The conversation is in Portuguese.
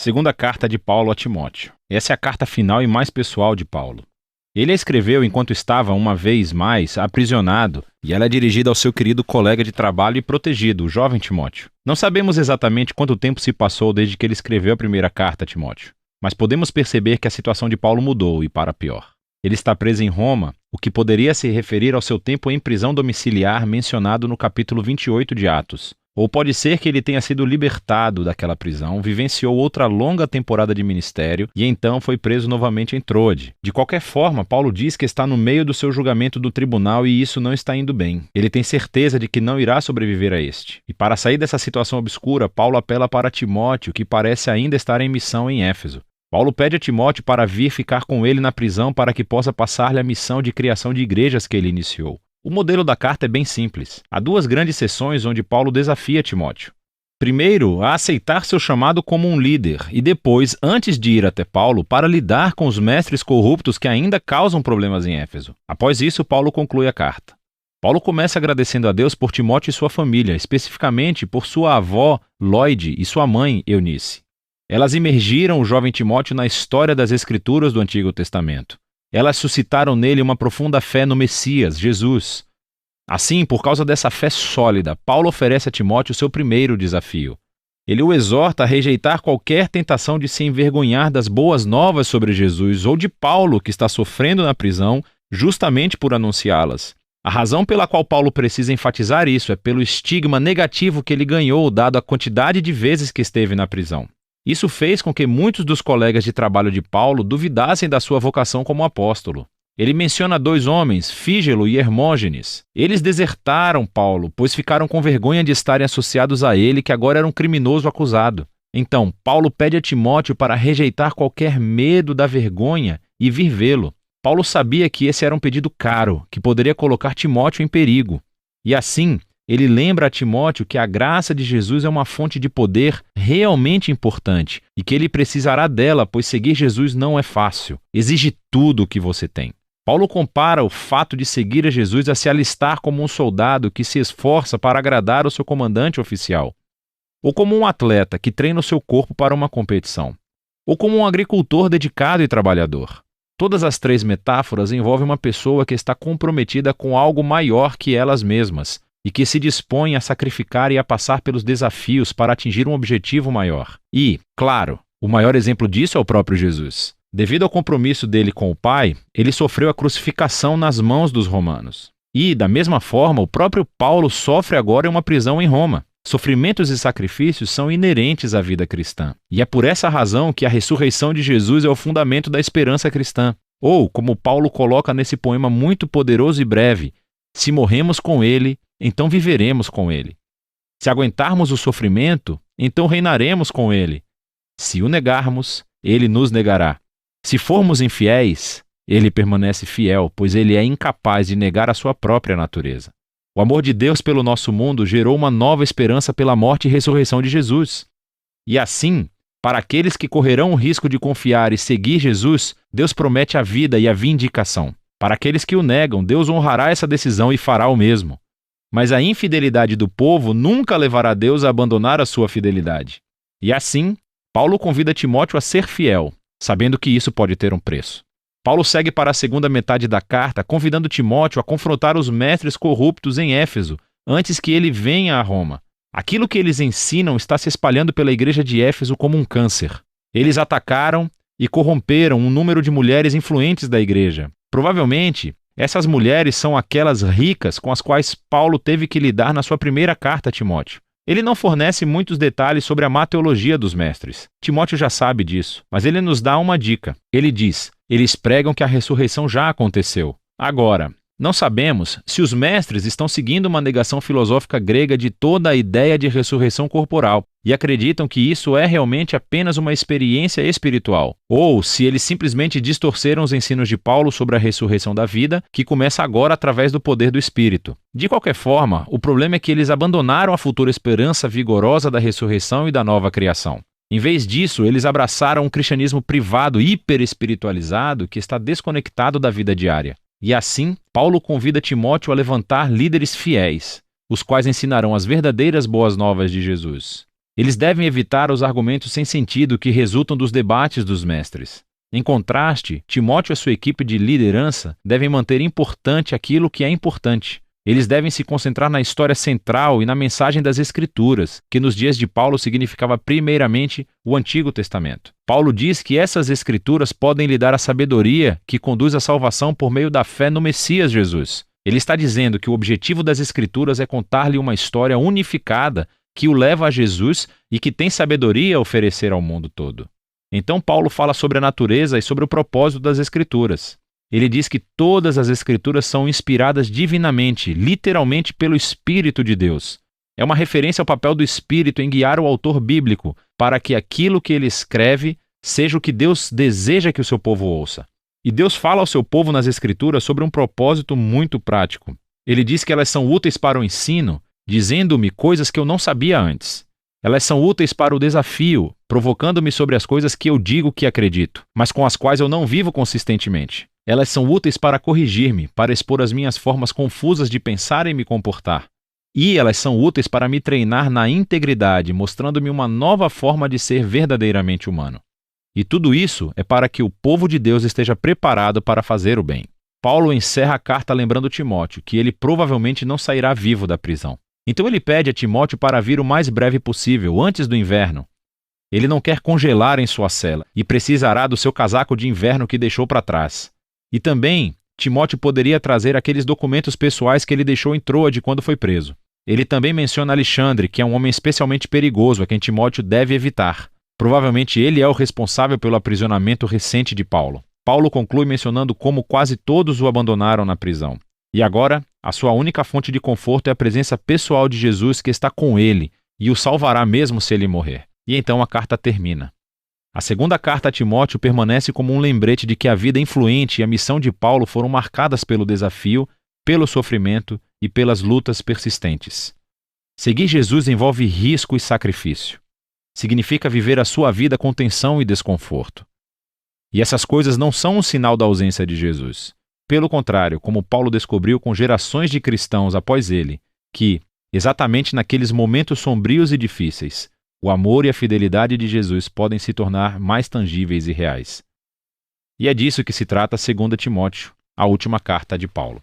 Segunda carta de Paulo a Timóteo. Essa é a carta final e mais pessoal de Paulo. Ele a escreveu enquanto estava, uma vez mais, aprisionado, e ela é dirigida ao seu querido colega de trabalho e protegido, o jovem Timóteo. Não sabemos exatamente quanto tempo se passou desde que ele escreveu a primeira carta a Timóteo, mas podemos perceber que a situação de Paulo mudou e para pior. Ele está preso em Roma, o que poderia se referir ao seu tempo em prisão domiciliar mencionado no capítulo 28 de Atos. Ou pode ser que ele tenha sido libertado daquela prisão, vivenciou outra longa temporada de ministério e então foi preso novamente em Troade. De qualquer forma, Paulo diz que está no meio do seu julgamento do tribunal e isso não está indo bem. Ele tem certeza de que não irá sobreviver a este. E para sair dessa situação obscura, Paulo apela para Timóteo, que parece ainda estar em missão em Éfeso. Paulo pede a Timóteo para vir ficar com ele na prisão para que possa passar-lhe a missão de criação de igrejas que ele iniciou. O modelo da carta é bem simples. Há duas grandes sessões onde Paulo desafia Timóteo. Primeiro, a aceitar seu chamado como um líder e depois, antes de ir até Paulo, para lidar com os mestres corruptos que ainda causam problemas em Éfeso. Após isso, Paulo conclui a carta. Paulo começa agradecendo a Deus por Timóteo e sua família, especificamente por sua avó, Lóide, e sua mãe, Eunice. Elas imergiram o jovem Timóteo na história das Escrituras do Antigo Testamento. Elas suscitaram nele uma profunda fé no Messias, Jesus. Assim, por causa dessa fé sólida, Paulo oferece a Timóteo seu primeiro desafio. Ele o exorta a rejeitar qualquer tentação de se envergonhar das boas novas sobre Jesus ou de Paulo, que está sofrendo na prisão, justamente por anunciá-las. A razão pela qual Paulo precisa enfatizar isso é pelo estigma negativo que ele ganhou, dado a quantidade de vezes que esteve na prisão. Isso fez com que muitos dos colegas de trabalho de Paulo duvidassem da sua vocação como apóstolo. Ele menciona dois homens, Fígelo e Hermógenes. Eles desertaram Paulo, pois ficaram com vergonha de estarem associados a ele, que agora era um criminoso acusado. Então, Paulo pede a Timóteo para rejeitar qualquer medo da vergonha e vir vê-lo. Paulo sabia que esse era um pedido caro, que poderia colocar Timóteo em perigo. E assim, ele lembra a Timóteo que a graça de Jesus é uma fonte de poder realmente importante e que ele precisará dela, pois seguir Jesus não é fácil. Exige tudo o que você tem. Paulo compara o fato de seguir a Jesus a se alistar como um soldado que se esforça para agradar o seu comandante oficial, ou como um atleta que treina o seu corpo para uma competição, ou como um agricultor dedicado e trabalhador. Todas as três metáforas envolvem uma pessoa que está comprometida com algo maior que elas mesmas, e que se dispõe a sacrificar e a passar pelos desafios para atingir um objetivo maior. E, claro, o maior exemplo disso é o próprio Jesus. Devido ao compromisso dele com o Pai, ele sofreu a crucificação nas mãos dos romanos. E, da mesma forma, o próprio Paulo sofre agora em uma prisão em Roma. Sofrimentos e sacrifícios são inerentes à vida cristã. E é por essa razão que a ressurreição de Jesus é o fundamento da esperança cristã. Ou, como Paulo coloca nesse poema muito poderoso e breve, se morremos com ele, então viveremos com ele. Se aguentarmos o sofrimento, então reinaremos com ele. Se o negarmos, ele nos negará. Se formos infiéis, ele permanece fiel, pois ele é incapaz de negar a sua própria natureza. O amor de Deus pelo nosso mundo gerou uma nova esperança pela morte e ressurreição de Jesus. E assim, para aqueles que correrão o risco de confiar e seguir Jesus, Deus promete a vida e a vindicação. Para aqueles que o negam, Deus honrará essa decisão e fará o mesmo. Mas a infidelidade do povo nunca levará Deus a abandonar a sua fidelidade. E assim, Paulo convida Timóteo a ser fiel, sabendo que isso pode ter um preço. Paulo segue para a segunda metade da carta, convidando Timóteo a confrontar os mestres corruptos em Éfeso, antes que ele venha a Roma. Aquilo que eles ensinam está se espalhando pela igreja de Éfeso como um câncer. Eles atacaram e corromperam um número de mulheres influentes da igreja. Provavelmente, essas mulheres são aquelas ricas com as quais Paulo teve que lidar na sua primeira carta a Timóteo. Ele não fornece muitos detalhes sobre a má teologia dos mestres. Timóteo já sabe disso, mas ele nos dá uma dica. Ele diz: eles pregam que a ressurreição já aconteceu. Agora, não sabemos se os mestres estão seguindo uma negação filosófica grega de toda a ideia de ressurreição corporal e acreditam que isso é realmente apenas uma experiência espiritual, ou se eles simplesmente distorceram os ensinos de Paulo sobre a ressurreição da vida, que começa agora através do poder do Espírito. De qualquer forma, o problema é que eles abandonaram a futura esperança vigorosa da ressurreição e da nova criação. Em vez disso, eles abraçaram um cristianismo privado hiperespiritualizado que está desconectado da vida diária. E assim, Paulo convida Timóteo a levantar líderes fiéis, os quais ensinarão as verdadeiras boas novas de Jesus. Eles devem evitar os argumentos sem sentido que resultam dos debates dos mestres. Em contraste, Timóteo e sua equipe de liderança devem manter importante aquilo que é importante. Eles devem se concentrar na história central e na mensagem das Escrituras, que nos dias de Paulo significava primeiramente o Antigo Testamento. Paulo diz que essas Escrituras podem lhe dar a sabedoria que conduz à salvação por meio da fé no Messias Jesus. Ele está dizendo que o objetivo das Escrituras é contar-lhe uma história unificada que o leva a Jesus e que tem sabedoria a oferecer ao mundo todo. Então Paulo fala sobre a natureza e sobre o propósito das Escrituras. Ele diz que todas as Escrituras são inspiradas divinamente, literalmente pelo Espírito de Deus. É uma referência ao papel do Espírito em guiar o autor bíblico para que aquilo que ele escreve seja o que Deus deseja que o seu povo ouça. E Deus fala ao seu povo nas Escrituras sobre um propósito muito prático. Ele diz que elas são úteis para o ensino, dizendo-me coisas que eu não sabia antes. Elas são úteis para o desafio, provocando-me sobre as coisas que eu digo que acredito, mas com as quais eu não vivo consistentemente. Elas são úteis para corrigir-me, para expor as minhas formas confusas de pensar e me comportar. E elas são úteis para me treinar na integridade, mostrando-me uma nova forma de ser verdadeiramente humano. E tudo isso é para que o povo de Deus esteja preparado para fazer o bem. Paulo encerra a carta lembrando Timóteo que ele provavelmente não sairá vivo da prisão. Então ele pede a Timóteo para vir o mais breve possível, antes do inverno. Ele não quer congelar em sua cela e precisará do seu casaco de inverno que deixou para trás. E também, Timóteo poderia trazer aqueles documentos pessoais que ele deixou em Troade quando foi preso. Ele também menciona Alexandre, que é um homem especialmente perigoso a quem Timóteo deve evitar. Provavelmente ele é o responsável pelo aprisionamento recente de Paulo. Paulo conclui mencionando como quase todos o abandonaram na prisão. E agora, a sua única fonte de conforto é a presença pessoal de Jesus que está com ele e o salvará mesmo se ele morrer. E então a carta termina. A segunda carta a Timóteo permanece como um lembrete de que a vida influente e a missão de Paulo foram marcadas pelo desafio, pelo sofrimento e pelas lutas persistentes. Seguir Jesus envolve risco e sacrifício. Significa viver a sua vida com tensão e desconforto. E essas coisas não são um sinal da ausência de Jesus. Pelo contrário, como Paulo descobriu com gerações de cristãos após ele, que, exatamente naqueles momentos sombrios e difíceis, o amor e a fidelidade de Jesus podem se tornar mais tangíveis e reais. E é disso que se trata 2 Timóteo, a última carta de Paulo.